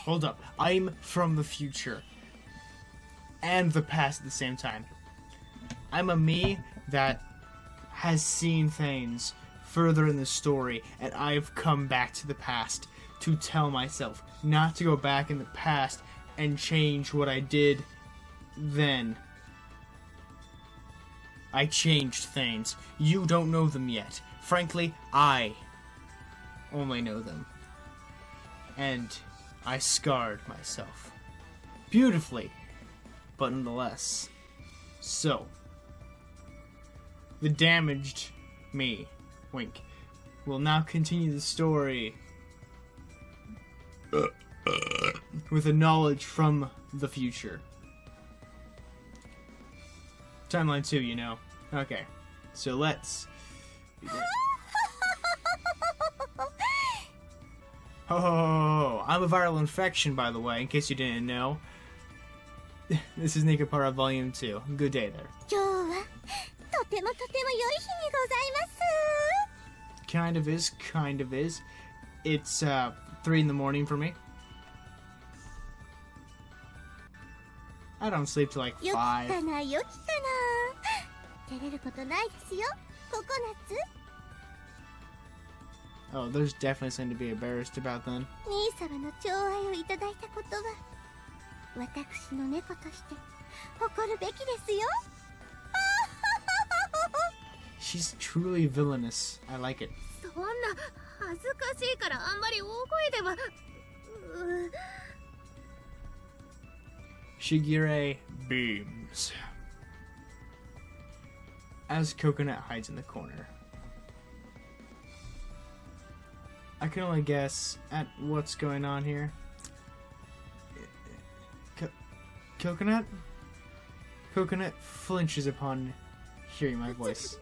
hold up. I'm from the future and the past at the same time. I'm a me that has seen things further in the story, and I've come back to the past to tell myself not to go back in the past and change what I did then. I changed things. You don't know them yet. Frankly, I only know them. And I scarred myself. Beautifully, but nonetheless. So, the damaged me, wink, will now continue the story with a knowledge from the future. Timeline 2, you know. Okay, so let's begin. Oh, I'm a viral infection, by the way, in case you didn't know. This is Nekopara Volume 2. Good day there. Kind of is, kind of is. It's 3 in the morning for me. I don't sleep till like 5. Oh, there's definitely something to be embarrassed about then. She's truly villainous. I like it. Shigure beams as Coconut hides in the corner. I can only guess at what's going on here. Coconut? Coconut flinches upon hearing my voice.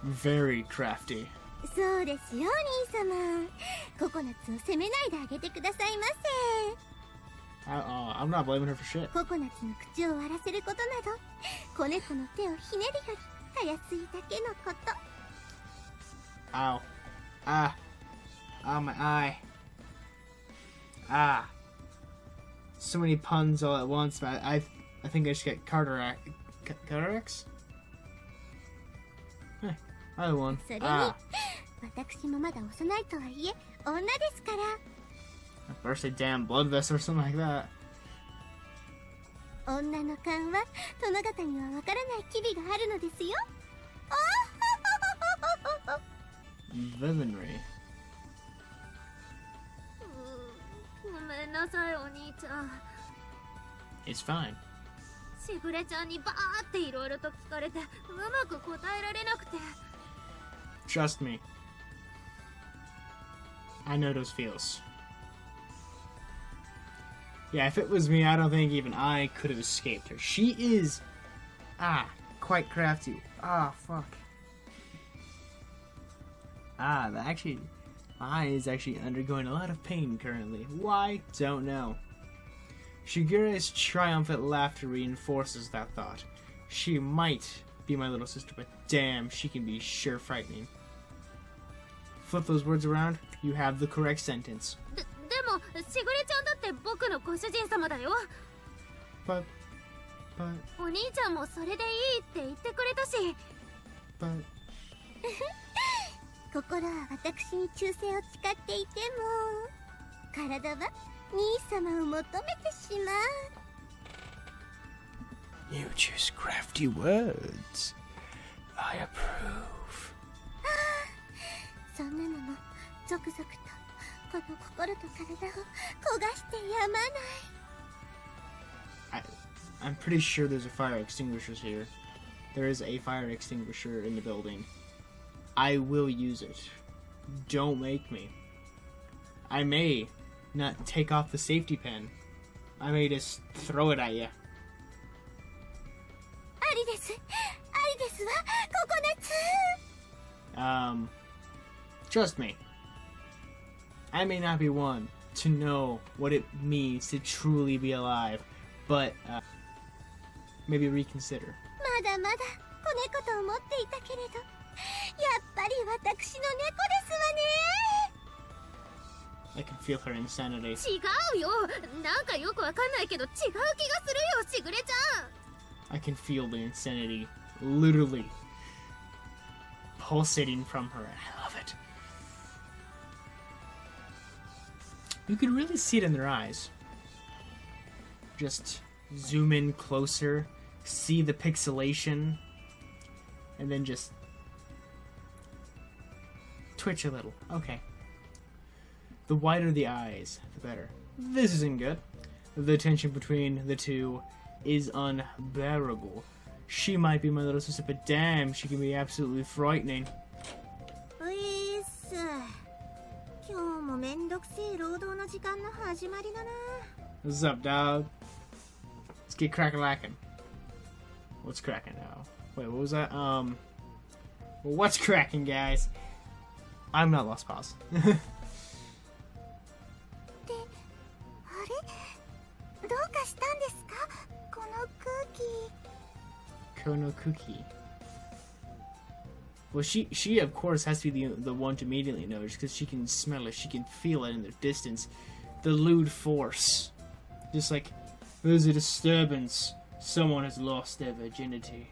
Very crafty. I'm not blaming her for shit. Ow. Ah. Ah, my eye. Ah. So many puns all at once, but I think I should get cataracts? Either one. Ah. Burst a damn blood vessel or something like that. Villainry. It's fine. Trust me. I know those feels. Yeah, if it was me, I don't think even I could have escaped her. She is, quite crafty. Fuck. My eye is actually undergoing a lot of pain currently. Why? Don't know. Shigure's triumphant laughter reinforces that thought. She might be my little sister, but damn, she can be sure frightening. Flip those words around, you have the correct sentence. But... You choose crafty words. I approve. I'm pretty sure there's a fire extinguisher here. There is a fire extinguisher in the building. I will use it. Don't make me. I may not take off the safety pin. I may just throw it at you. Trust me. I may not be one to know what it means to truly be alive, but maybe reconsider. まだまだ子猫と思っていたけれど、やっぱり私の猫ですわね。 I can feel her insanity. 違うよ。なんかよくわかんないけど違う気がするよ、しぐれちゃん。 I can feel the insanity literally pulsating from her. I love it. You can really see it in their eyes. Just zoom in closer, see the pixelation, and then just twitch a little. Okay. The wider the eyes, the better. This isn't good. The tension between the two is unbearable. She might be my little sister, but damn, she can be absolutely frightening. ういっす。今日もめんどくせえ労働の時間の始まりだな。 What's up, dog? Let's get crackin'. What's cracking now? Wait, what was that? Well, what's cracking, guys? I'm not Lost Pause. で、あれ？どうかしたんですか？この空気。 Kono Cookie. Well, she of course has to be the one to immediately notice because she can smell it, she can feel it in the distance. The lewd force. Just like, there's a disturbance. Someone has lost their virginity.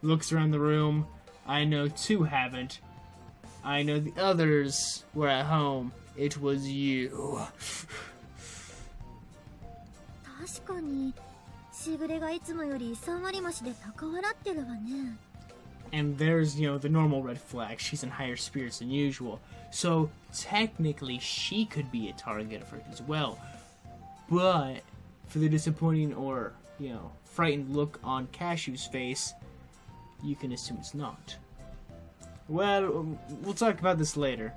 Looks around the room. I know two haven't. I know the others were at home. It was you. 確かに、しぐれがいつもより3割増しで高笑ってるわね。 And there's, you know, the normal red flag. She's in higher spirits than usual. So, technically, she could be a target for it as well. But, for the disappointing or, you know, frightened look on Cashew's face, you can assume it's not. Well, we'll talk about this later.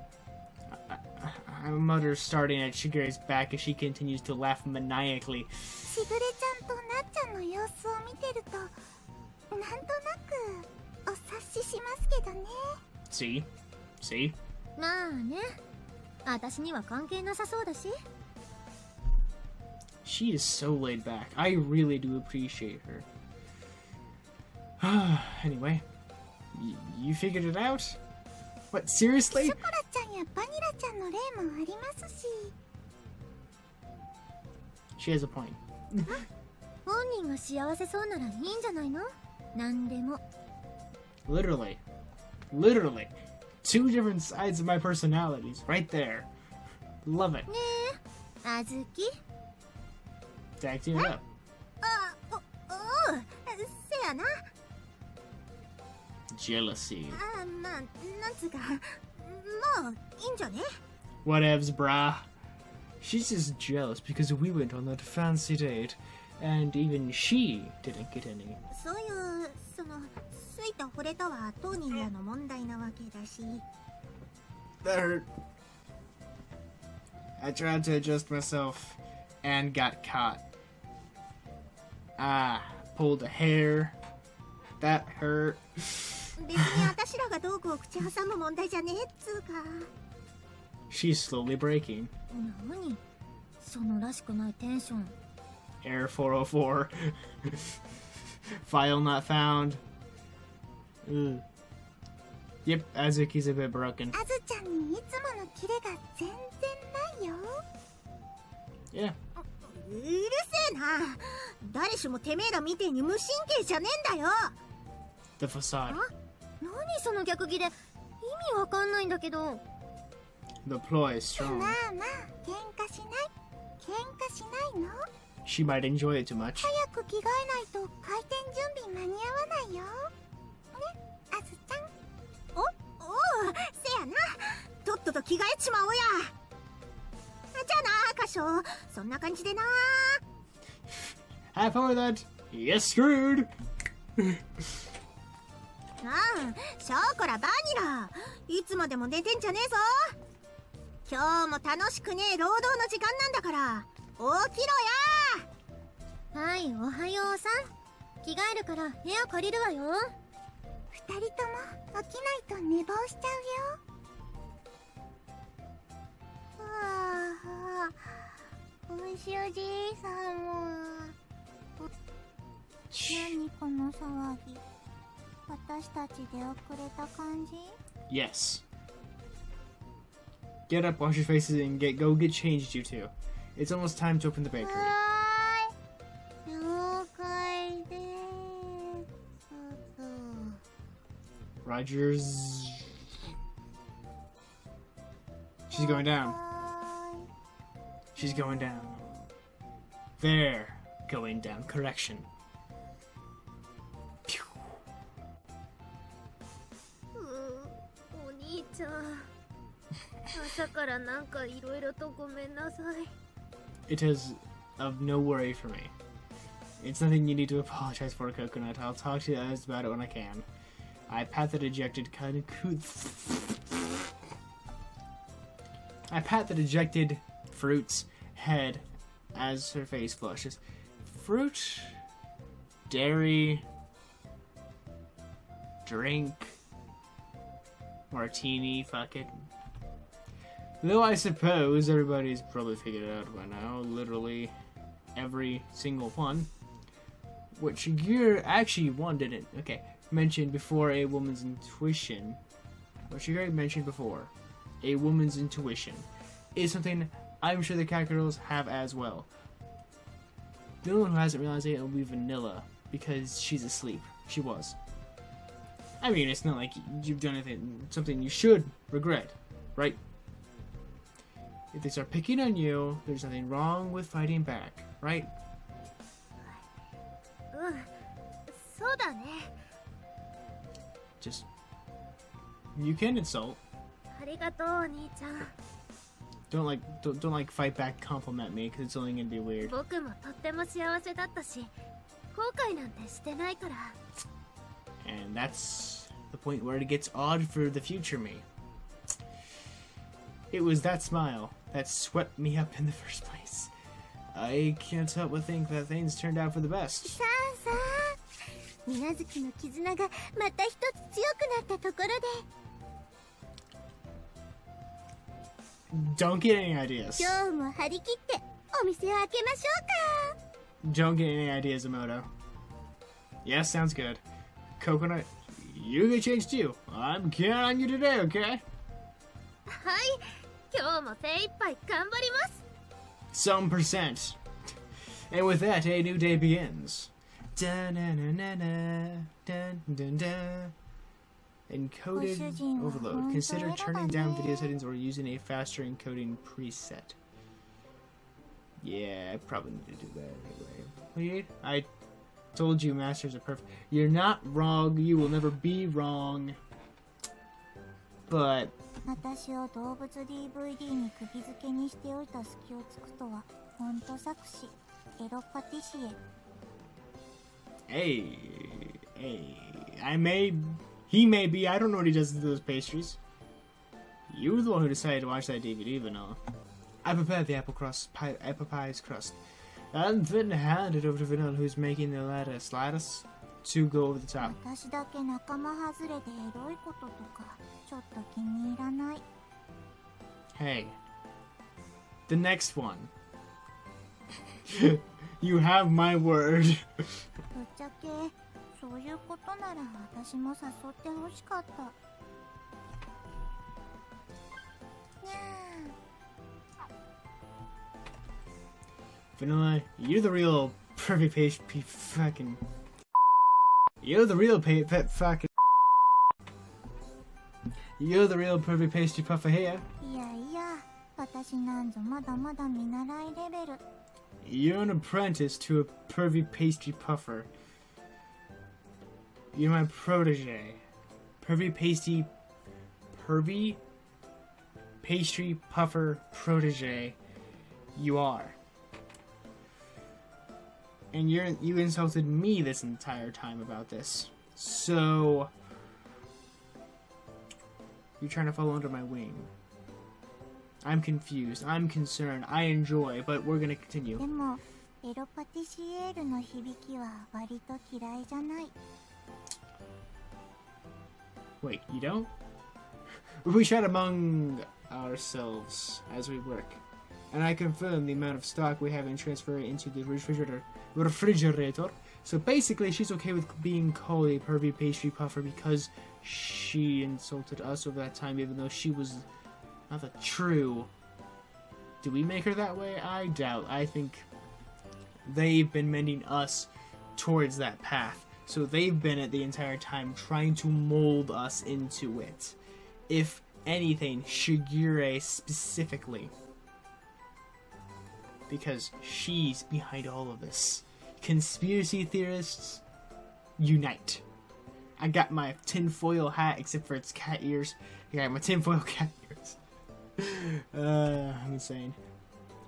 I mutter, starting at Shigeru's back as she continues to laugh maniacally. しぐれちゃんとなっちゃんの様子を見てると、なんとなくお察ししますけどね。 See? See? まあね、私には関係なさそうだし。 She is so laid back. I really do appreciate her. Anyway, you figured it out? What, seriously? ショコラちゃんやバニラちゃんの例もありますし。 She has a point. 本人が幸せそうならいいんじゃないの？なんでも。 Literally. Two different sides of my personalities, right there. Love it. ねえ、あずき。 Acting it up. あ、おう、せやな。 Jealousy. あ、まあ、なんつうか、もういいんじゃね？ Whatevs, brah. She's just jealous because we went on that fancy date, and even she didn't get any. そういう、好いた惚れたは当人らの問題なわけだし。 That hurt. I tried to adjust myself and got caught. Pulled a hair. That hurt. 別に私らが道具を口挟む問題じゃねえっつうか。 She's slowly breaking. なにそのらしくないテンション。 Error 404. File not found. Yep, Azuki's a bit broken. あずちゃんにいつものキレが全然ないよ。 Yeah. うるせえな。誰しもてめえらみてえに無神経じゃねえんだよ。 The facade. 何その逆ギレ。意味わかんないんだけど。 The ploy is strong. まあまあ、喧嘩しないの？ She might enjoy it too much. 早く着替えないと開店準備間に合わないよ。ね、あずちゃん。おう、せやな。とっとと着替えちまおうや。じゃあな、歌唱。そんな感じでな。 Have fun with that. Yes, screwed. ショコラバニラ。いつまでも寝てんじゃねえぞ。今日も楽しくねえ労働の時間なんだから。起きろや。はい、おはようさん。着替えるから部屋借りるわよ。二人とも起きないと寝坊しちゃうよ。おいしおじいさんも。何この騒ぎ。私たち出遅れた感じ？ Yes. Get up, wash your faces, and go get changed, you two. It's almost time to open the bakery. 了解です。Rogers. She's going down. She's going down. They're going down. Correction. Pew. お兄ちゃん。朝からなんかいろいろとごめんなさい。It is of no worry for me. It's nothing you need to apologize for, Coconut. I'll talk to you guys about it when I can. I pat the dejected fruit's head as her face flushes. Fruit, dairy, drink, martini, fuck it. Though I suppose everybody's probably figured it out by now, literally every single one. Which you're actually one didn't, okay, mentioned before a woman's intuition. Which you already mentioned before. A woman's intuition is something I'm sure the cat girls have as well. The only one who hasn't realized it will be Vanilla, because she's asleep. She was. I mean, it's not like you've done anything, something you should regret, right? If they start picking on you, there's nothing wrong with fighting back, right? そうだね。 Just, you can insult. ありがとう、お兄ちゃん。 Don't fight back, compliment me, because it's only gonna be weird. 僕もとっても幸せだったし、後悔なんてしてないから。 And that's the point where it gets odd for the future me. It was that smile that swept me up in the first place. I can't help but think that things turned out for the best. さあさあ、水無月の絆がまた一つ強くなったところで。 Don't get any ideas. 今日も張り切ってお店を開けましょうか。 Don't get any ideas, Emoto. Yes, sounds good. Coconut, you get changed too. I'm counting on you today, okay? はい、今日も精一杯頑張ります。 Some percent. And with that, a new day begins. Da-na-na-na-na, dun-dun-dun. Encoded overload. Consider turning down video settings or using a faster encoding preset. Yeah, I probably need to do that anyway. Wait, I told you masters are perfect. You're not wrong. You will never be wrong. But 私を動物 DVD に釘付けにしておいた隙をつくとはほんと作詞エロパティシエ。 hey, he may be, I don't know what he does to those pastries. You were the one who decided to watch that DVD, Vanilla. I prepared the apple pie's crust, and then handed it over to Vanilla, who's making the lattice to go over the top. 私だけ仲間外れでエロいこととかちょっと気に入らない。 Hey, the next one. You have my word. ぶっちゃけそういうことなら私も誘ってほしかった。にゃ Vanilla, you're the real perfect fucking. You're the real fucking. You're the real perfect pastry puffer here. いやいや、私なんぞまだまだ見習いレベル。 You're an apprentice to a pervy pastry puffer. You're my protege. Pervy pastry puffer protege. You are. And you insulted me this entire time about this. So you're trying to follow under my wing. I'm confused. I'm concerned. I enjoy, but we're gonna continue. でもエロパティシエールの響きは割と嫌いじゃない。 Wait, you don't? We chat among ourselves as we work. and I confirm the amount of stock we have and transfer it into the refrigerator. So basically, she's okay with being called a pervy pastry puffer because she insulted us over that time, even though she was not the true. Do we make her that way? I doubt. I think they've been mending us towards that path. So they've been it the entire time trying to mold us into it. If anything, Shigure specifically. Because she's behind all of this. Conspiracy theorists, unite. I got my tinfoil hat, except for its cat ears. I got my tinfoil cat ears. I'm insane.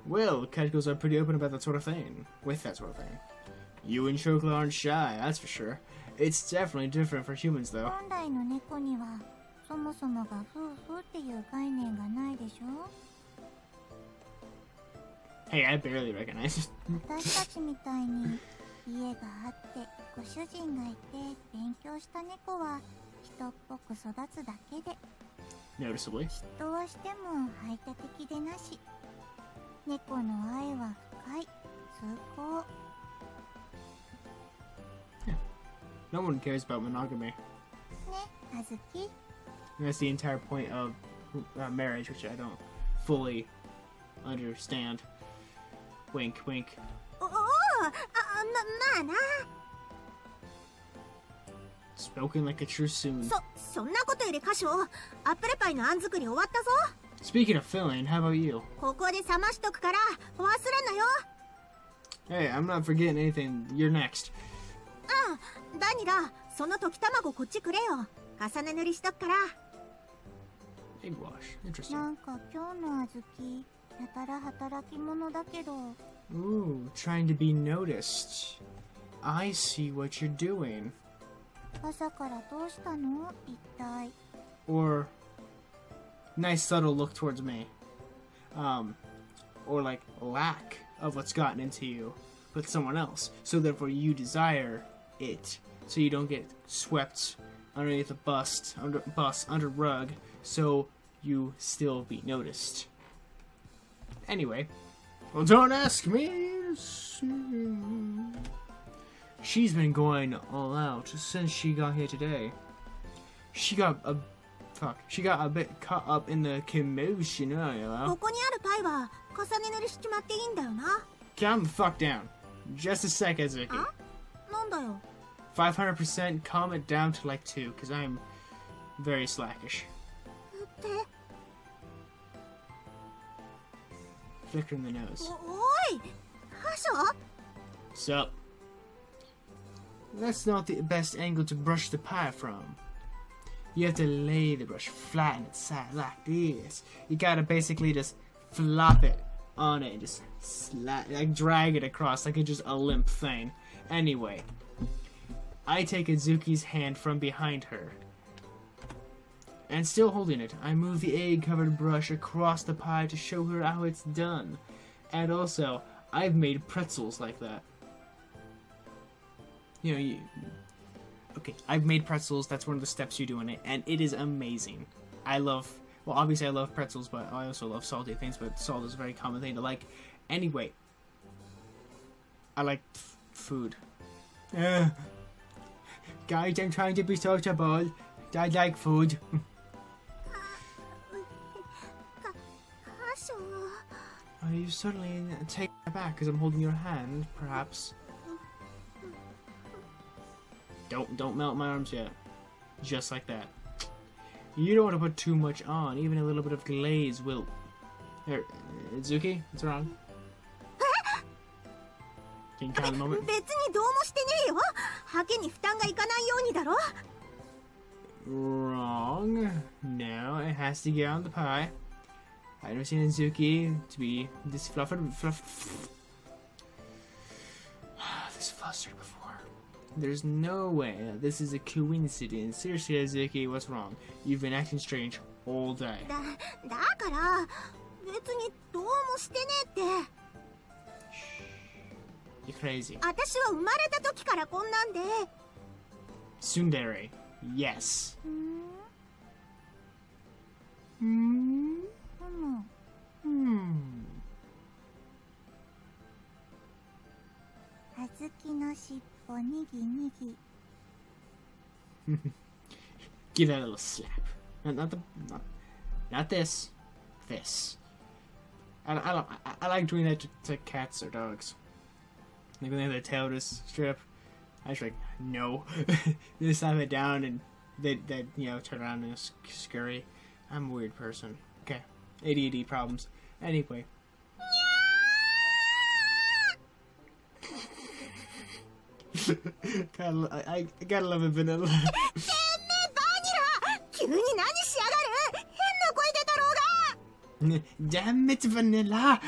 Well, Katkos are pretty open about that sort of thing. With that sort of thing. You and Chokla aren't shy, that's for sure. It's definitely different for humans, though. Hey, I barely recognize it. Noticeably. Yeah. No one cares about monogamy. That's the entire point of marriage, which I don't fully understand. Wink, wink. Spoken like a true soon. Speaking of filling, how about you? Hey, I'm not forgetting anything. You're next. Egg wash. Interesting. Ooh, trying to be noticed. I see what you're doing. Or nice subtle look towards me. Or like lack of what's gotten into you with someone else. So therefore you desire it. So you don't get swept underneath the bus, under rug, so you still be noticed. Anyway, well, don't ask me. She's been going all out since she got here today. She got a bit caught up in the commotion earlier. Calm the fuck down. Just a sec, Azuki. 500%, calm it down to like 2, because I'm very slackish. Flickering the nose. Sup? That's not the best angle to brush the pie from. You have to lay the brush flat on its side like this. You gotta basically just flop it on it and just drag it across like it's just a limp thing. Anyway, I take Azuki's hand from behind her. And still holding it, I move the egg-covered brush across the pie to show her how it's done. And also, I've made pretzels like that. Okay, I've made pretzels, that's one of the steps you do in it, and it is amazing. Obviously I love pretzels, but I also love salty things, but salt is a very common thing to like. Anyway, I like food. Guys, I'm trying to be sociable. I like food. Are you suddenly taken aback because I'm holding your hand, perhaps? Don't melt my arms yet. Just like that. You don't want to put too much on. Even a little bit of glaze will... Here, Itsuki, what's wrong? Can you count a moment? Wrong. No, it has to get on the pie. I've never seen Itsuki to be this flustered before. There's no way this is a coincidence. Seriously, Azuki, what's wrong? You've been acting strange all day. You're crazy. Tsundere. Yes. しっぽにぎにぎ Give that a little slap. Not this. This. I like doing that to cats or dogs. Like when they have their tail just strip. I just like, no. They slap it down and they turn around and scurry. I'm a weird person. Okay. ADD problems. Anyway. I gotta love a vanilla. Damn it, vanilla!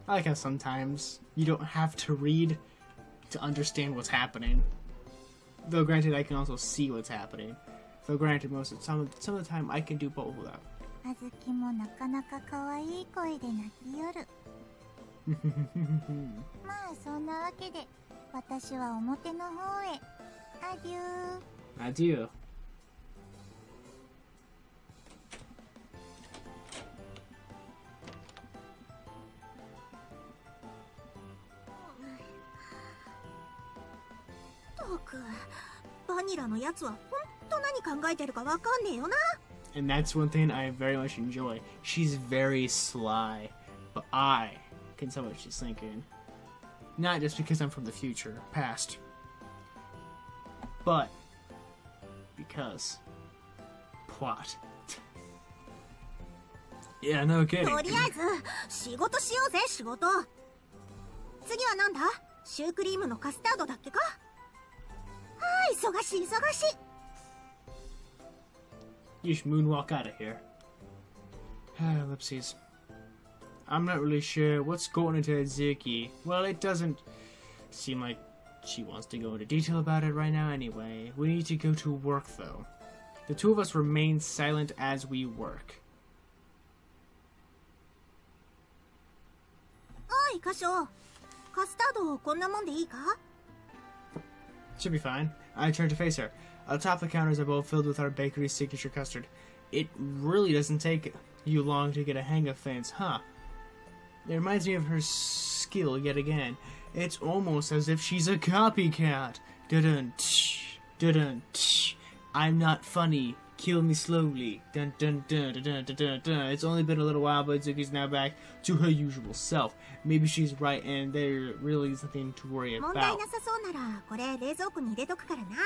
I like how sometimes you don't have to read to understand what's happening. Though granted, I can also see what's happening. Though granted, some of the time I can do both of that. あずきもなかなか可愛い声で泣きよる。まあそんなわけで私は表の方へ。アデュー。アデュー。トク、バニラのやつは本当何考えてるかわかんねえよな。And that's one thing I very much enjoy. She's very sly, but I can tell what she's thinking. Not just because I'm from the future, past, but because plot. Yeah, no kidding. とりあえず仕事しようぜ、仕事。次はなんだ？シュークリームのカスタードだっけか？はあ、忙しい忙しい。You should moonwalk out of here. Ellipses. I'm not really sure what's going into Azuki. Well, it doesn't seem like she wants to go into detail about it right now anyway. We need to go to work, though. The two of us remain silent as we work. おい、カショ。カスタードこんなもんでいいか？ Should be fine. I turn to face her. Atop the counters are both filled with our bakery's signature custard. It really doesn't take you long to get a hang of things, huh? It reminds me of her skill yet again. It's almost as if she's a copycat. Dun dun tsh. I'm not funny. Kill me slowly. Dun dun dun dun dun dun dun. It's only been a little while, but Zuki's now back to her usual self. Maybe she's right, and there really is nothing to worry about. 問題なさそうならこれ冷蔵庫に入れとくからな。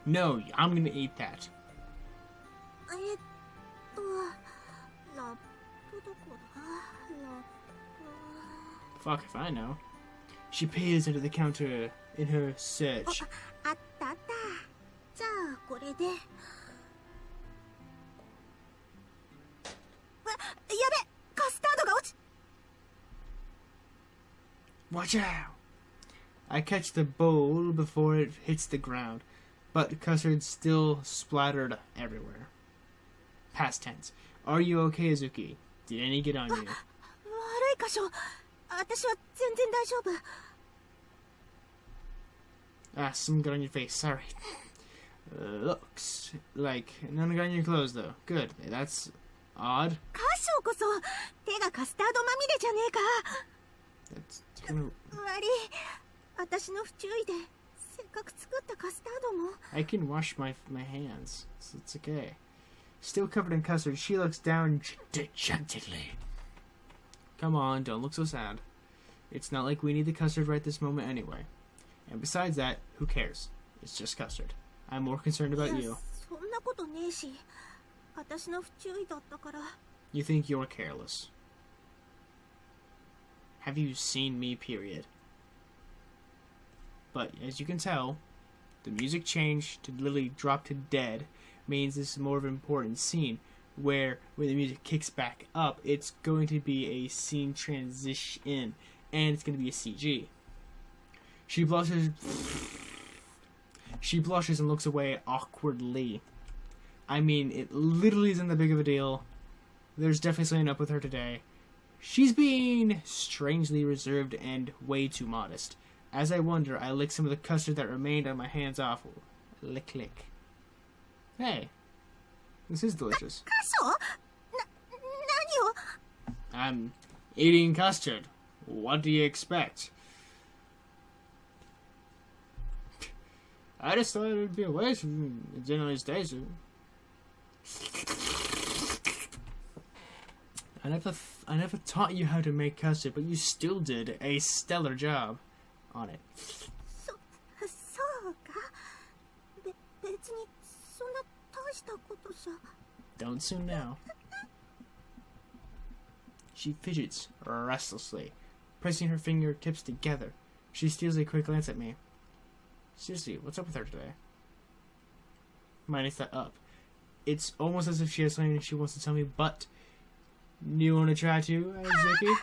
No, I'm gonna eat that. ラップどこだ？ラップ。 Fuck if I know. She peers under the counter in her search. あったあった。じゃあこれで。やべ、カスタードが落ち。 Watch out! I catch the bowl before it hits the ground, but the custard's still splattered everywhere. Past tense. Are you okay, Azuki? Did any get on you? 悪い箇所。私は全然大丈夫。Ah, some got on your face. Sorry. Looks like none got on your clothes, though. Good. That's odd. 箇所こそ手がカスタードまみれじゃねえか。 That's kind of... 悪い。私の不注意でせっかく作ったカスタードも。 I can wash my hands. It's okay. Still covered in custard, she looks down dejectedly. Come on, don't look so sad. It's not like we need the custard right this moment anyway. And besides that, who cares? It's just custard. I'm more concerned about you. そんなことねえし。私の不注意だったから。 You think you're careless. Have you seen me, period? But as you can tell, the music change to literally drop to dead means this is more of an important scene where when the music kicks back up, it's going to be a scene transition and it's going to be a CG. She blushes and looks away awkwardly. I mean, it literally isn't that big of a deal. There's definitely something up with her today. She's being strangely reserved and way too modest. As I wonder, I lick some of the custard that remained on my hands off. Lick, lick. Hey, this is delicious. 箇所？何を？ Eating custard. What do you expect? I just thought it would be a waste. It generally stays so. I never taught you how to make custard, but you still did a stellar job on it. そうか。別にそんな大したことじゃ。Don't soon now. She fidgets restlessly, pressing her fingertips together. She steals a quick glance at me. Seriously, what's up with her today? Minus that up. It's almost as if she has something she wants to tell me, but... You want to try too, Zuki?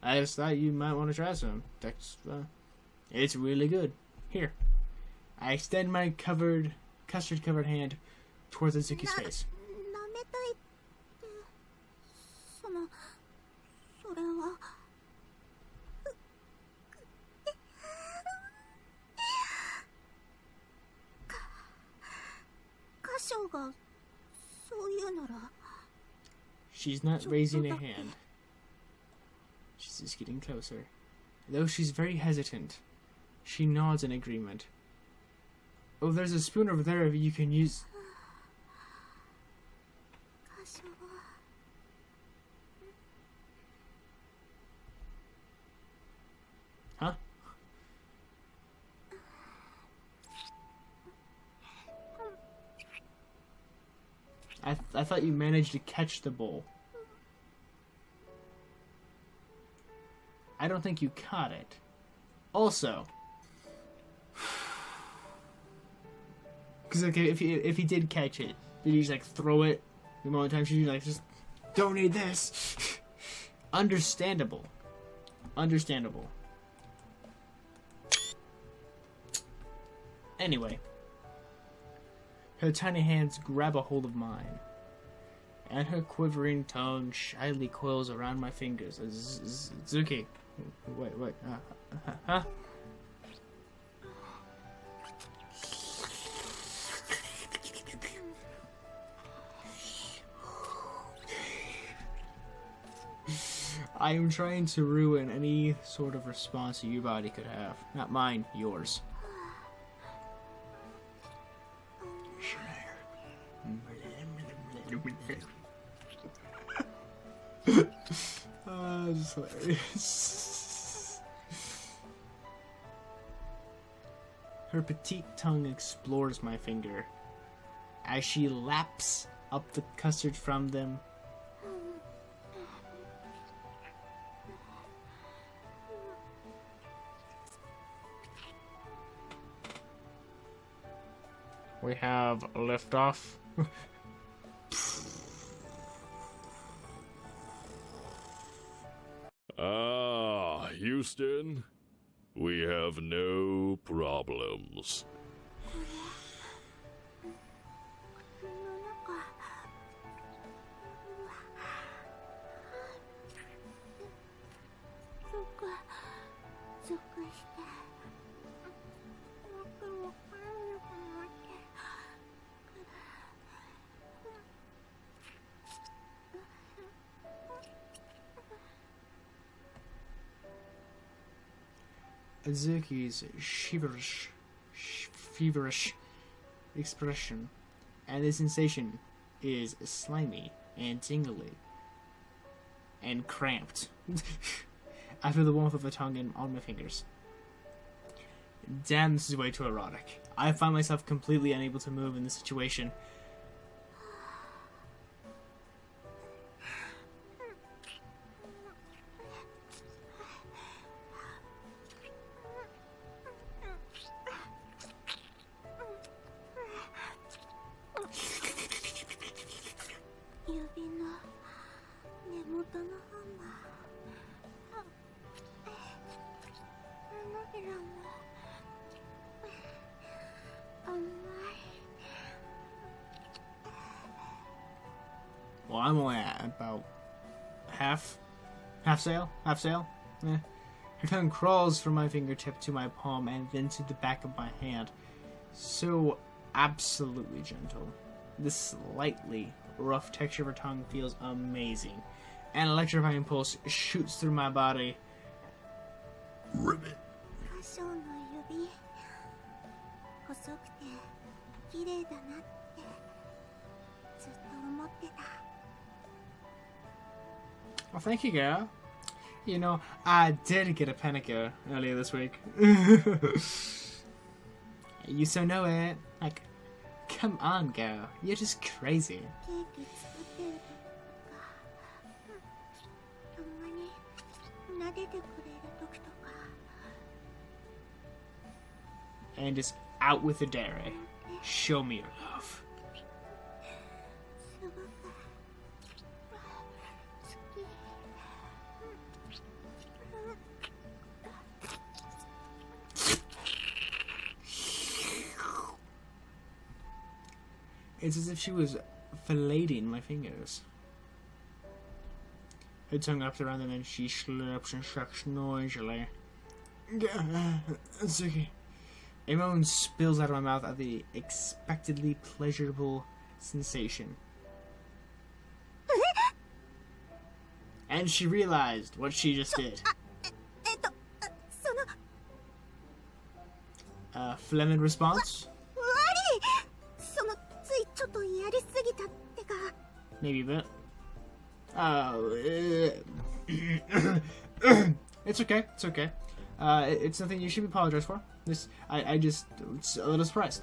I just thought you might want to try some. It's really good. Here. I extend my custard-covered hand towards Azuki's face. それは。歌唱がそういうなら。 She's not raising a hand. She's just getting closer. Though she's very hesitant, she nods in agreement. Oh, there's a spoon over there you can use. Huh? I thought you managed to catch the bowl. I don't think you caught it. Also, because okay, if he did catch it, did you just like throw it the moment time? Should you like just don't need this? Understandable. Understandable. Anyway, her tiny hands grab a hold of mine, and her quivering tongue shyly coils around my fingers. Zuki, wait, huh? I am trying to ruin any sort of response your body could have. Not mine, yours. Just hilarious. Her petite tongue explores my finger as she laps up the custard from them. We have liftoff. Houston, we have no problems. Azuki's feverish expression and the sensation is slimy and tingly and cramped. I feel the warmth of the tongue on my fingers. Damn, this is way too erotic. I find myself completely unable to move in this situation. Well, I'm only at about half sail. Yeah. Her tongue crawls from my fingertip to my palm and then to the back of my hand. So absolutely gentle. This slightly rough texture of her tongue feels amazing. An electrifying pulse shoots through my body. Ribbit. 歌唱の指細くて綺麗だなってずっと思ってた。 Well, thank you, girl. You know, I did get a Panico earlier this week. You so know it. Like, come on, girl. You're just crazy. ケーキ作ってる時とか、たまに撫でてくれる時とか。 And just out with the dairy. Show me your love. すごく好き。 It's as if she was filleting my fingers. Her tongue wraps around them and she slurps and sucks noisily. Suki. A moan spills out of my mouth at the expectedly pleasurable sensation. And she realized what she just did. その Phlegmid response? 悪い。そのついちょっとやりすぎたってか。 Maybe a bit. It's okay. It's okay. It's nothing you should be apologized for. I just, it's a little surprised.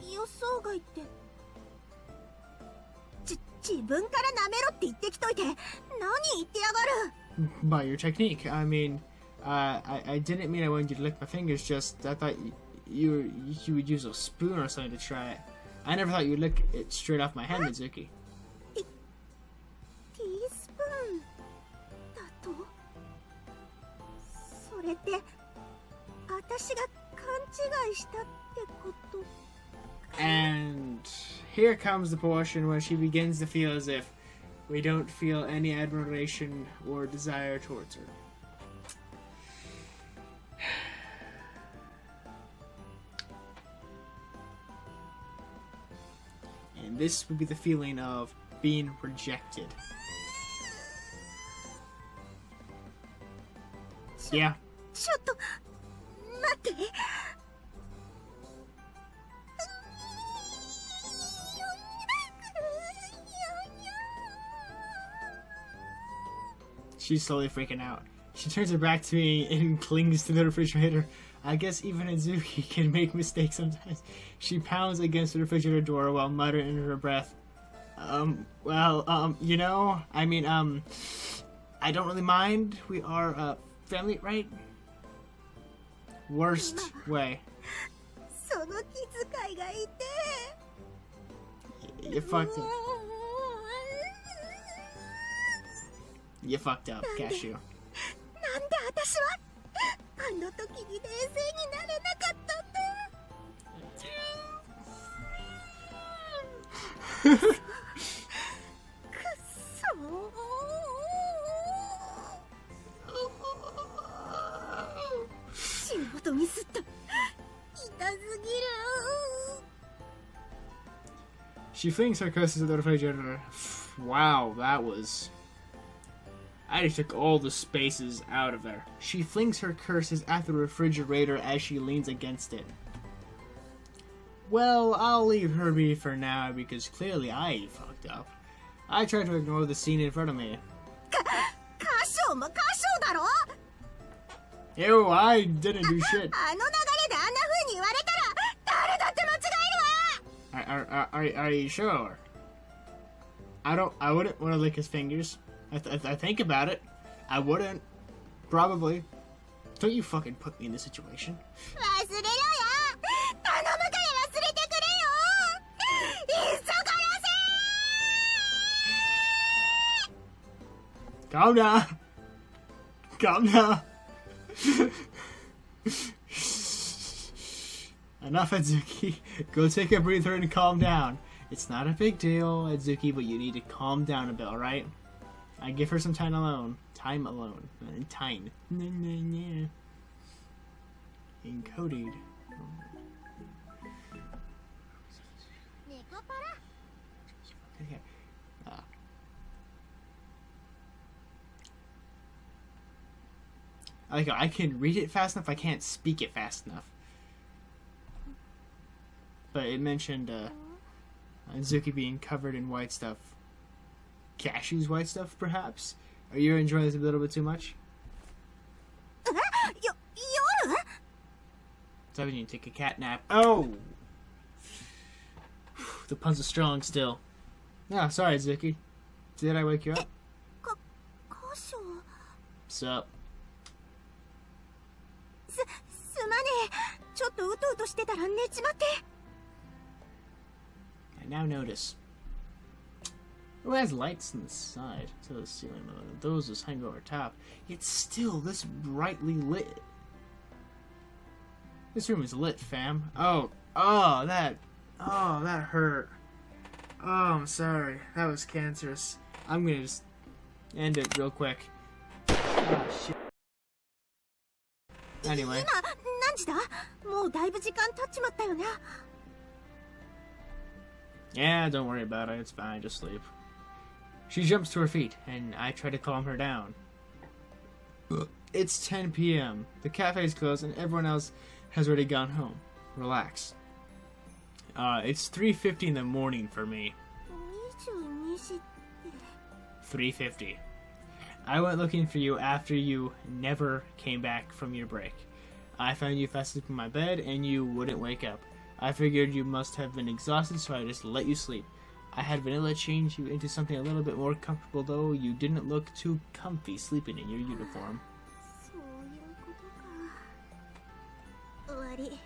予想外って。自分から舐めろって言ってきといて、何言ってやがる。 By your technique. I mean, I didn't mean I wanted you to lick my fingers. Just I thought you would use a spoon or something to try it. I never thought you'd lick it straight off my hand, Mizuki. ティースプーンだと？それって私が勘違いしたってこと？ And here comes the portion where she begins to feel as if we don't feel any admiration or desire towards her. And this would be the feeling of being rejected. Yeah. ちょっと待って。 She's slowly freaking out. She turns her back to me and clings to the refrigerator. I guess even Azuki can make mistakes sometimes. She pounds against the refrigerator door while muttering under her breath. You know, I mean, I don't really mind. We are, family, right? Worst way. その気遣いがいて。 You fucked up. You fucked up, Cashew. なんで私はあの時に冷静になれなかったんだ。くっそー。仕事ミスった。痛すぎる。 She flings her curses at the refrigerator. Wow, that was... I just took all the spaces out of there. She flings her curses at the refrigerator as she leans against it. Well, I'll leave her be for now because clearly I fucked up. I tried to ignore the scene in front of me. 歌唱も歌唱だろ。 Ew, I didn't do shit. あの流れであんな風に言われたら誰だって間違えるわ。 Are you sure? I wouldn't want to lick his fingers. I think about it. I wouldn't. Probably. Don't you fucking put me in this situation. 忘れろよ。頼むから忘れてくれよ。急がらせ。 Calm down. Calm down. Enough, Adzuki. Go take a breather and calm down. It's not a big deal, Adzuki, but you need to calm down a bit, alright? I give her some time alone. Time alone. Time. Encoded. ネコパラ。Okay. I can read it fast enough, I can't speak it fast enough. But it mentioned Zuki being covered in white stuff. Cashew's white stuff, perhaps? Are you enjoying this a little bit too much? Yoru? So I need to take a cat nap. Oh! The puns are strong still. Yeah, sorry, Zuki. Did I wake you up? Kasho. Sup? すまねえ。ちょっとうとうとしてたら寝ちまって。I now notice. Oh, it has lights on the side to the ceiling. Those just hang over top. Yet still this brightly lit. This room is lit, fam. Oh, that hurt. Oh, I'm sorry. That was cancerous. I'm gonna just end it real quick. Oh, shit. Anyway. 今何時だ？もうだいぶ時間経っちまったよね。Yeah, don't worry about it. It's fine. Just sleep. She jumps to her feet, and I try to calm her down. It's 10 p.m. The cafe's closed, and everyone else has already gone home. Relax. It's 3:50 in the morning for me. 22時って。 3:50. I went looking for you after you never came back from your break. I found you fast asleep in my bed, and you wouldn't wake up. I figured you must have been exhausted, so I just let you sleep. I had Vanilla change you into something a little bit more comfortable, though you didn't look too comfy sleeping in your uniform. そういうことか。悪い。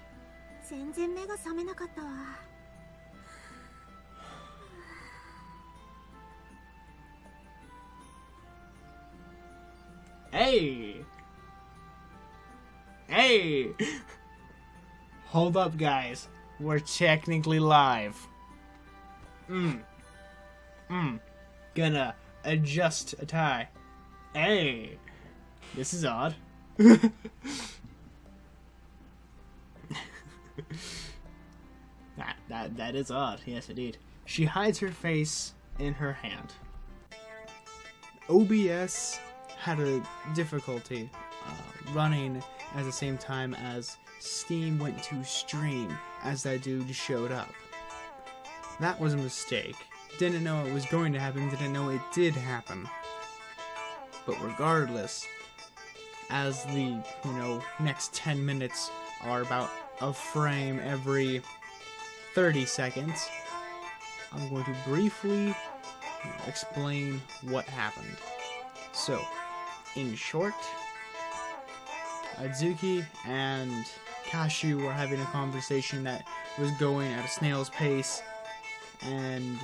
全然目が覚めなかったわ。Hey! Hey! Hold up, guys. We're technically live. Gonna adjust a tie. Hey! This is odd. That is odd. Yes, indeed. She hides her face in her hand. OBS had a difficulty running at the same time as Steam went to stream as that dude showed up. That was a mistake. Didn't know it was going to happen, didn't know it did happen. But regardless, as the, next 10 minutes are about a frame every 30 seconds, I'm going to briefly explain what happened. So, in short, Adzuki and Kashu were having a conversation that was going at a snail's pace, and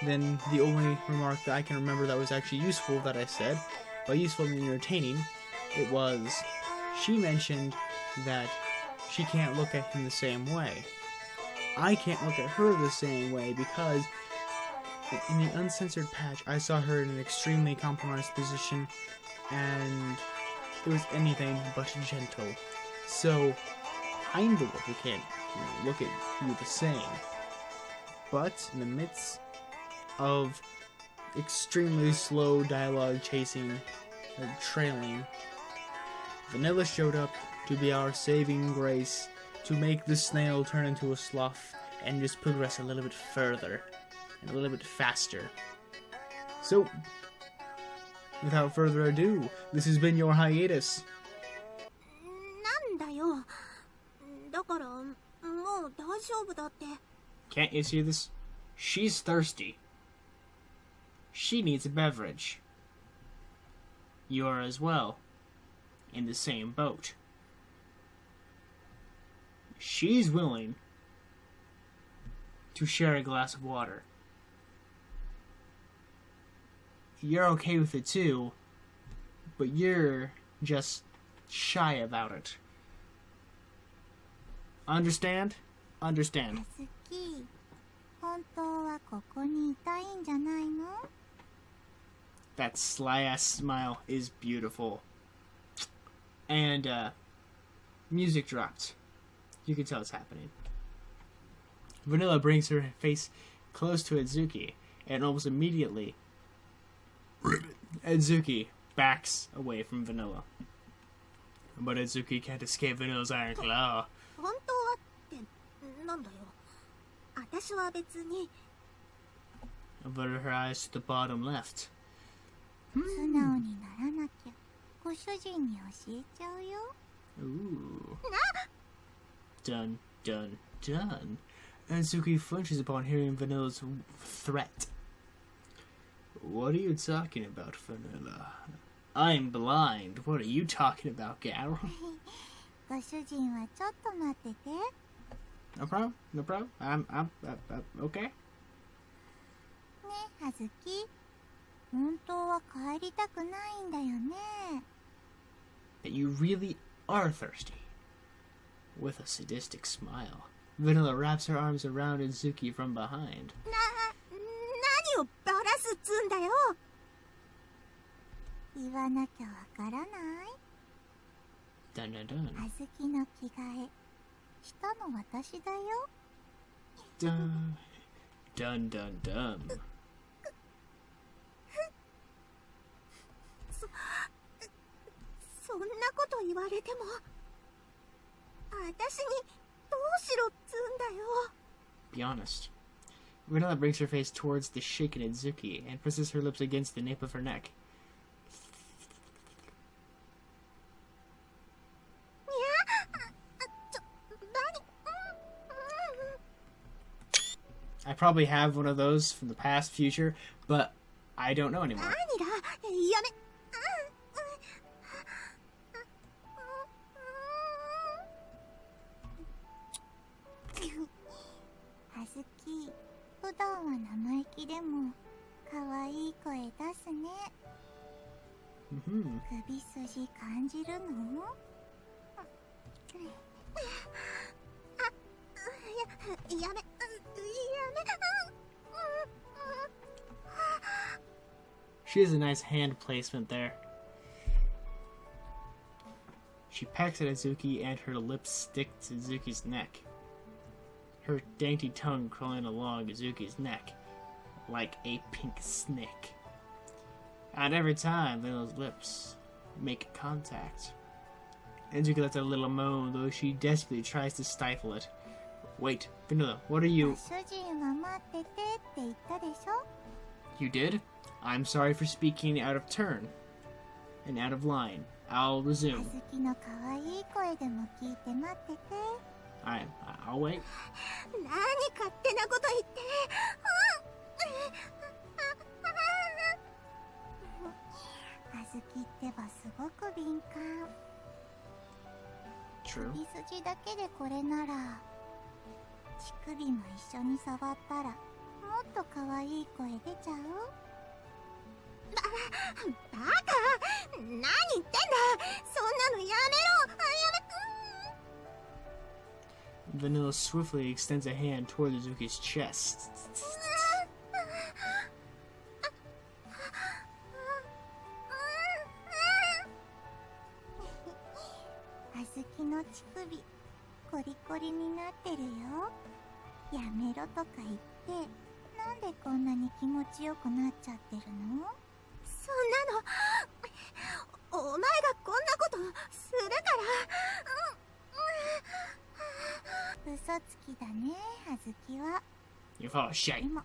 then the only remark that I can remember that was actually useful that I said, by useful and entertaining, it was, she mentioned that she can't look at him the same way. I can't look at her the same way because in the uncensored patch, I saw her in an extremely compromised position, and it was anything but gentle. So, I'm the one who can't look at you the same. But, in the midst of extremely slow dialogue chasing, trailing, Vanilla showed up to be our saving grace, to make the snail turn into a sloth, and just progress a little bit further, and a little bit faster. So, without further ado, this has been your hiatus. なんだよ。だから、もう大丈夫だって。 Can't you see this? She's thirsty. She needs a beverage. You are as well. In the same boat. She's willing to share a glass of water. You're okay with it too, but you're just shy about it. Understand? Understand. 好き。本当はここにいたいんじゃないの？ That sly-ass smile is beautiful. And, music dropped. You can tell it's happening. Vanilla brings her face close to Adzuki, and almost immediately, Edzuki backs away from Vanilla. But Edzuki can't escape Vanilla's iron claw. 本当はってなんだよ。私は別に。 Averted her eyes to the bottom left. 素直にならなきゃご主人に教えちゃうよ。 Ooh. Dun, dun, dun. Edzuki flinches upon hearing Vanilla's threat. What are you talking about, Vanilla? I'm blind. What are you talking about, gal? ご主人はちょっと待ってて。 No problem, no problem. I'm okay. ね、はずき。本当は帰りたくないんだよね。 That you really are thirsty. With a sadistic smile, Vanilla wraps her arms around Edzuki from behind. 何をバラすっつんだよ。言わなきゃわからない。 Dun dun dun. はずきの着替えしたの私だよ。 Dun dun dun dun. そんなこと言われても私にどうしろっつんだよ。 Be honest. Vanilla brings her face towards the shaken Edzuki and presses her lips against the nape of her neck. にゃ何 I probably have one of those from the past, future, but I don't know anymore. 何がやめはずき、普段は生意気でも可愛い声出すね。 Mm-hmm. 首筋感じるの？やめ。 She has a nice hand placement there. She pecks at Edzuki and her lips stick to Edzuki's neck. Her dainty tongue crawling along Edzuki's neck like a pink snake. And every time Vanilla's lips make contact, Edzuki lets out a little moan, though she desperately tries to stifle it. Wait, Vanilla, what are you... 主人は待っててって言ったでしょ。 You did? I'm sorry for speaking out of turn and out of line. I'll は resume. ずきの可愛い声でも聞いて待ってて。 I'll wait. 何勝手なこと言って。はずきってばすごく敏感。 True. 首筋だけでこれなら乳首も一緒に触ったらもっと可愛い声出ちゃう。バカ、何言ってんだ。そんなのやめろ。 Vanilla swiftly extends a hand toward Edzuki's chest. あずきの乳首コリコリになってるよ。やめろとか言ってなんでこんなに気持ちよくなっちゃってるの。そんなのお前がこんなことするから。嘘つきだね、はずきは。 You're full of shit. でも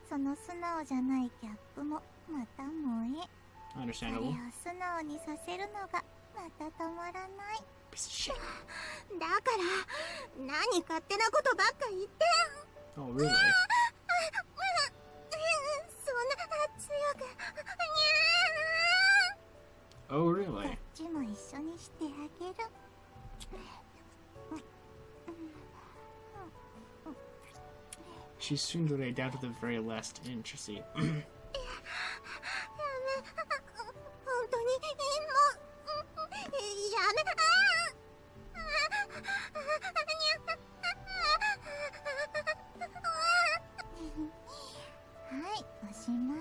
その素直じゃないギャップもまた萌え。それを Understandable. 素直にさせるのがまた止まらない。 Piece of shit. だから何勝手なことばっか言って。 Oh, really? そんな強く。 Oh, こ really? っちも一緒にしてあげる。 She swings her way down to the very last inch, you see. 本当にもうやめ。はい、おしまい。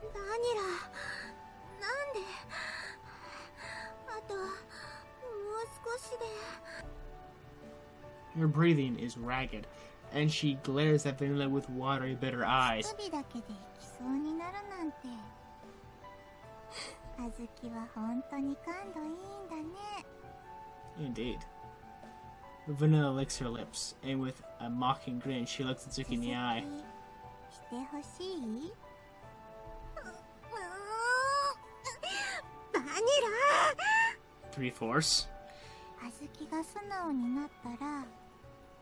バニラ、なんで。あともう少しで。Her breathing is ragged, and she glares at Vanilla with watery, bitter eyes. 一人だけで行きそうになるなんて。あずきは本当に感度いいんだね。 Indeed. Vanilla licks her lips, and with a mocking grin, she looks Azuki in the eye. してほしい？バニラ。Three-fourths. あずきが素直になったら、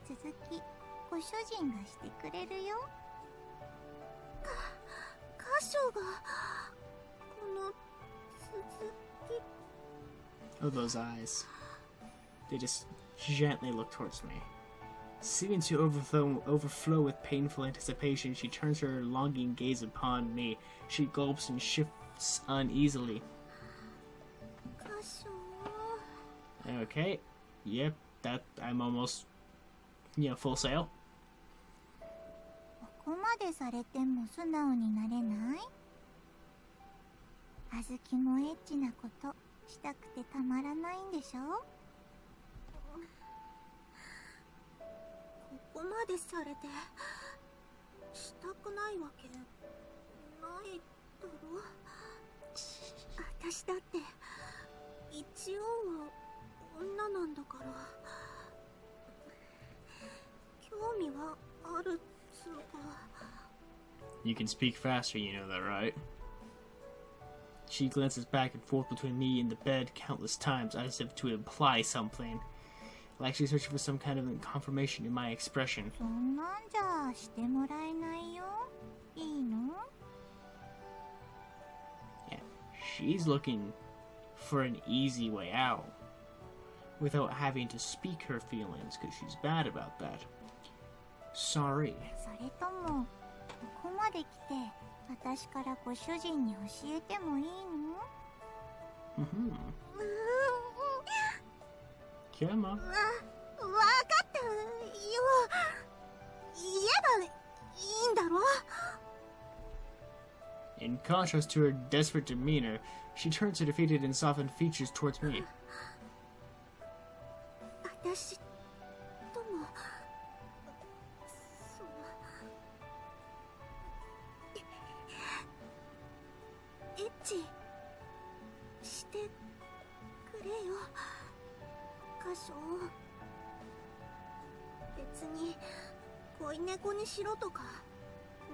続きご主人がしてくれるよ。箇所がこの続き。 Oh, those eyes. They just gently look towards me. Seeming to overflow with painful anticipation, she turns her longing gaze upon me. She gulps and shifts uneasily. 箇所。 Okay. Yep, that I'm almost, full sail. ここまでされても素直になれない？あずきもエッチなことしたくてたまらないんでしょ？ここまでされてしたくないわけないだろ。私だって一応は女なんだから、興味はあるつうか。 You can speak faster, you know that, right? She glances back and forth between me and the bed countless times as if to imply something. Like she's searching for some kind of confirmation in my expression. そんなんじゃしてもらえないよ。いいの？ Yeah, she's looking for an easy way out without having to speak her feelings because she's bad about that. Sorry. それともここまで来て私からご主人に教えてもいいの？ Come on. わかったよ。言えばいいんだろ。 In contrast to her desperate demeanor, she turns her defeated and softened features towards me. 私ともそのエッチしてくれよ。箇所別に恋猫にしろとか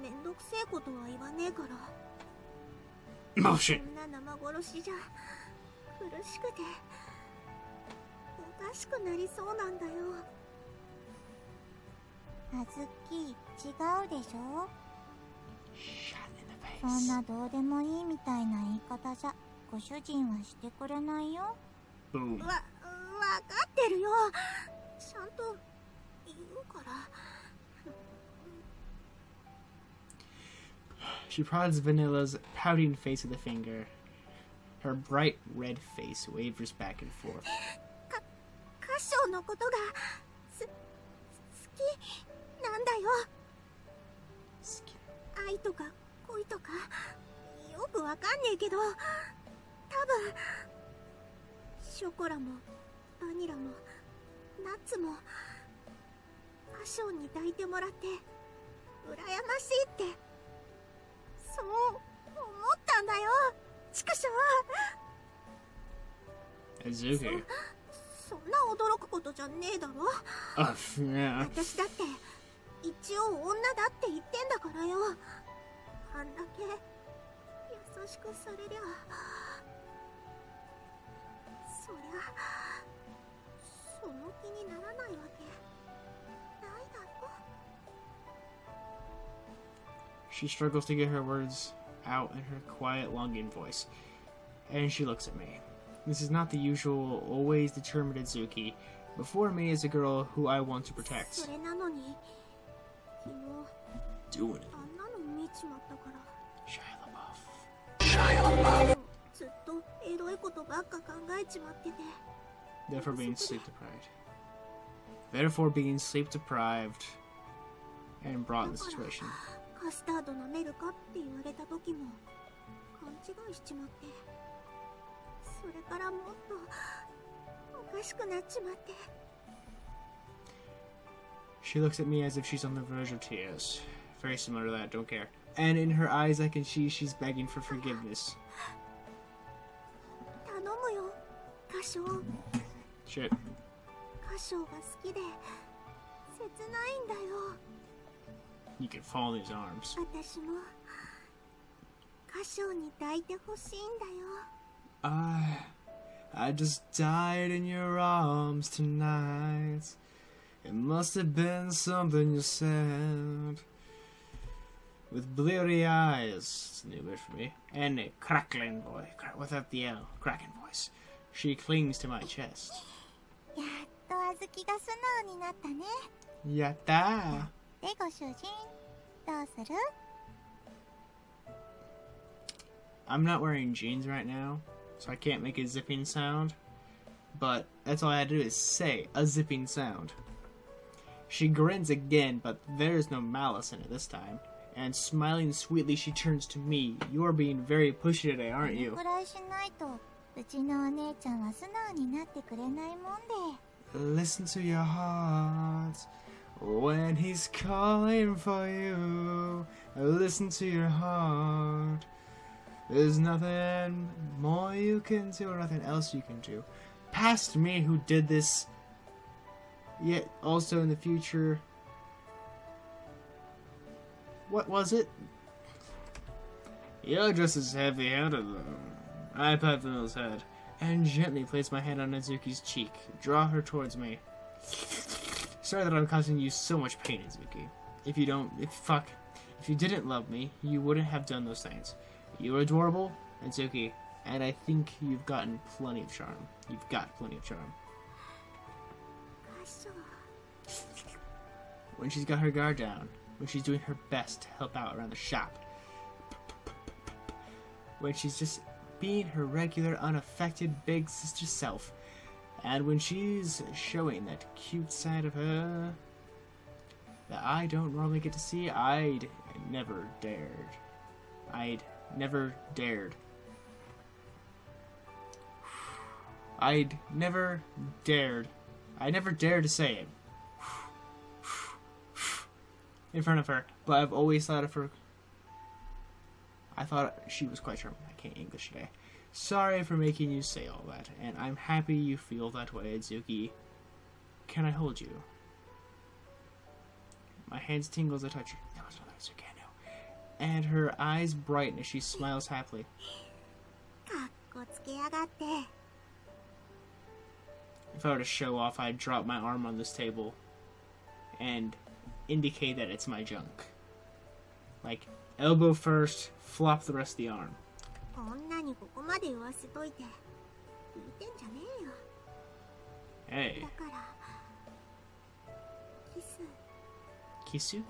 めんどくせえことは言わねえから。 Motion. そんな生殺しじゃ苦しくておかしくなりそうなんだよ。あずき違うでしょ。 Shot in the そん face. などうでもいいみたいな言い方じゃご主人はしてくれないよ。 Boom. わかってるよ。ちゃんと言うから。 She prods Vanilla's pouting face with a finger. Her bright red face wavers back and forth. 歌唱のことが好きなんだよ。愛とか恋とかよくわかんねえけど、多分ショコラもバニラもナッツもパッションに抱いてもらって羨ましいってそう思ったんだよ。畜生。 Azuki. そんな驚くことじゃねえだろ。 Yeah. 私だって一応女だって言ってんだからよ。あんだけ優しくされりゃそりゃその気にならないわけないだろ。 She struggles to get her words out in her quiet, longing voice, and she looks at me. This is not the usual, always determined Azuki. Before me is a girl who I want to protect. それなのに昨日 Doing it. あんなの見ちまったから Shia LaBeouf. ずっとエロいことばっか考えちまってて。 Therefore being sleep deprived. Therefore being sleep deprived and brought in the situation. カスタード舐めるかって言われた時も勘違いしちまって、それからもっとおかしくなっちまって。She looks at me as if she's on the verge of tears. Very similar to that, don't care. And in her eyes I can see she's begging for forgiveness. 頼むよ歌唱。 Shit. 歌唱が好きで切ないんだよ。 You can fall in his arms. 私も歌唱に抱いてほしいんだよ。 I just died in your arms tonight. It must have been something you said. With bleary eyes, it's a new word for me, and a crackling voice, without the L, cracking voice. She clings to my chest. やっとあずきが素直になったね。 Yatta! でご主人どうする？ I'm not wearing jeans right now, so I can't make a zipping sound. But that's all I had to do is say a zipping sound. She grins again, but there's no malice in it this time. And smiling sweetly, she turns to me. You are being very pushy today, aren't こ you? れくらいしないとうちのお姉ちゃんは素直になってくれないもんで。 Listen to your heart when he's calling for you. Listen to your heart. There's nothing more you can do or nothing else you can do. Past me who did this, yet also in the future. What was it? You're just as heavy-handed though. I pat the mill's head and gently place my hand on Azuki's cheek. Draw her towards me. Sorry that I'm causing you so much pain, Azuki. If you didn't love me, you wouldn't have done those things. You're adorable, Azuki, and I think you've gotten plenty of charm. You've got plenty of charm. 歌唱。 When she's got her guard down, when she's doing her best to help out around the shop, when she's just being her regular, unaffected big sister self, and when she's showing that cute side of her that I don't normally get to see, I'd never dared. I'd never dared. I'd never dared. I never dared to say it in front of her, but I've always thought of her. I thought she was quite charming. I can't English today. Sorry for making you say all that, and I'm happy you feel that way, Azuki. Can I hold you? My hands tingle as I touch her. No, it's not Azuki, I know. And her eyes brighten as she smiles happily. かっこつけやがって。 If I were to show off, I'd drop my arm on this table and indicate that it's my junk. Like, elbow first, flop the rest of the arm. 女にここまで言わせといて聞いてんじゃねえよ。 Hey, だからキス。 Kisu?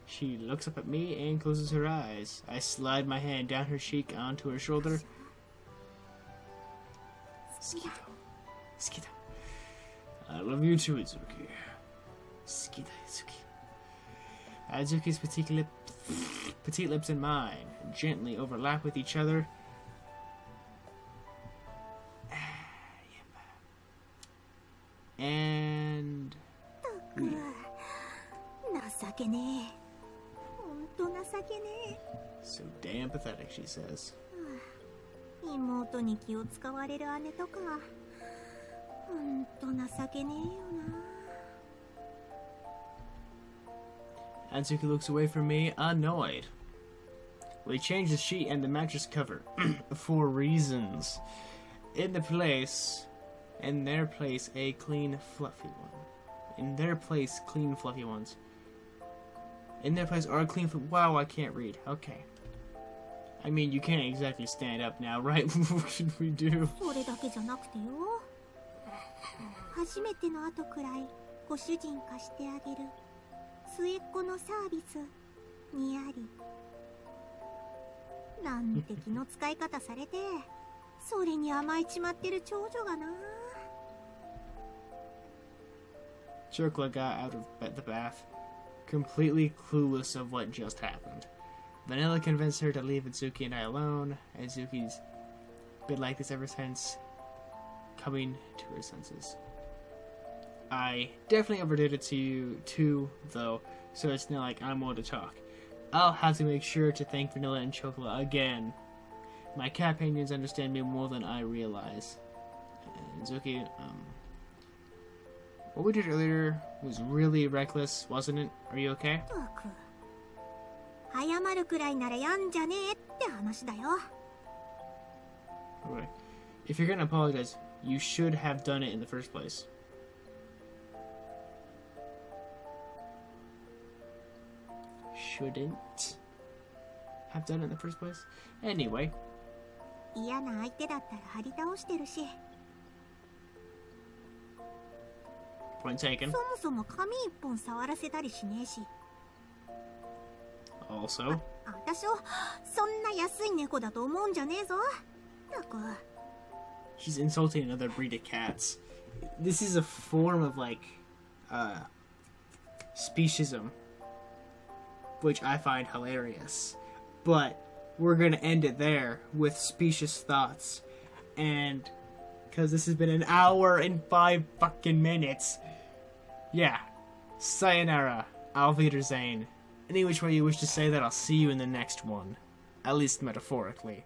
She looks up at me and closes her eyes. I slide my hand down her cheek onto her shoulder. 好きだ。 Skita. I love you too, Azuki. Skita, Azuki. Azuki's petite lips and mine gently overlap with each other. And ったく情けねえ。ほんと情けね so damn pathetic, she says. え。妹に気を使われる姉とかほんと情けねえよな。 Azuki looks away from me, annoyed. We change the sheet and the mattress cover for reasons. In their place, a clean, fluffy one. In their place, clean, fluffy ones. In their place are clean. Wow, I can't read. Okay. I mean, you can't exactly stand up now, right? What should we do? それだけじゃなくてよ。初めての後くらいご主人貸してあげる末っ子のサービスにあり。なんて気の使い方されてそれに甘えちまってる長女がな。 Chokla got out of the bath, completely clueless of what just happened. Vanilla convinced her to leave Azuki and I alone. Azuki's been like this ever since coming to her senses. I definitely overdid it to you too, though, so it's not like I'm one to talk. I'll have to make sure to thank Vanilla and Chocola again. My companions understand me more than I realize. It's okay. What we did earlier was really reckless, wasn't it? Are you okay? ったく謝るくらいならやんじゃねえって話だよ。 Alright. If you're gonna apologize, you should have done it in the first place. Shouldn't have done it in the first place? Anyway. 嫌な相手だったら張り倒してるし、 Point taken. そもそも髪一本触らせたりしねえし、 Also. 私をそんな安い猫だと思うんじゃねえぞ。ったく She's insulting another breed of cats. This is a form of, like, speciesism, which I find hilarious. But we're gonna end it there with specious thoughts. And, because this has been an hour and 5 fucking minutes. Yeah. Sayonara. Auf Wiedersehen. Any which way you wish to say that, I'll see you in the next one. At least metaphorically.